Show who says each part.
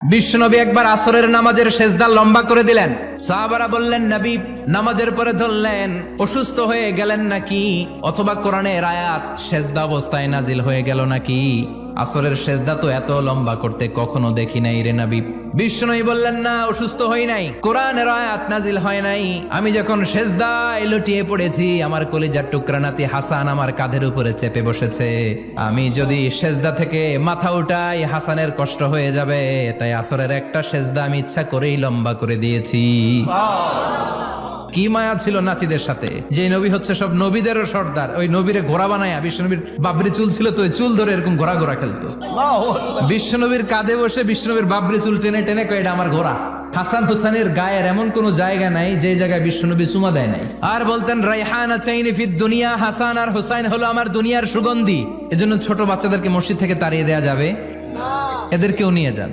Speaker 1: বিশ্বনবী একবার আসরের নামাজের সেজদা লম্বা করে দিলেন। সাহাবারা বললেন, নবী নামাজের পরে ধরলেন অসুস্থ হয়ে গেলেন নাকি, অথবা কোরআনের আয়াত সেজদা অবস্থায় নাজিল হয়ে গেল নাকি? আসরের সেজদা তো এত লম্বা করতে কখনো দেখি নাই রে নবী। বিশ্বনবী বললেন, না, অসুস্থ হই নাই, কোরআনের আয়াত নাজিল হয় নাই। আমি যখন সেজদায় লুটিয়ে পড়েছি, আমার কলিজার টুকরা নাতি হাসান আমার কাঁধের উপরে চেপে বসেছে। আমি যদি সেজদা থেকে মাথা উঠাই হাসানের কষ্ট হয়ে যাবে, তাই আসরের একটা সেজদা আমি ইচ্ছা করেই লম্বা করে দিয়েছি। কি মায়া ছিল নাতিদের সাথে, যে নবী হচ্ছে সব নবীদেরও সর্দার। ওই নবীরে ঘোড়া বানায়, বিশ্বনবীর বাবরি চুল ছিল তো ওই চুল ধরে এরকম ঘোড়া ঘোড়া খেলতো। বিশ্বনবীর কাঁধে বসে বিশ্বনবীর বাবরি চুল টেনে টেনে কয়, এটা আমার ঘোড়া। হাসান হুসানের গায়ের এমন কোন জায়গা নাই যে জায়গায় বিশ্বনবী চুমা দেয় নাই। আর বলতেন, রাইহানা চাইনি ফিদ দুনিয়া, হাসান আর হুসাইন হলো আমার দুনিয়ার সুগন্ধি। এজন্য ছোট বাচ্চাদেরকে মসজিদ থেকে তাড়িয়ে দেয়া যাবে, এদেরকেও নিয়ে যান।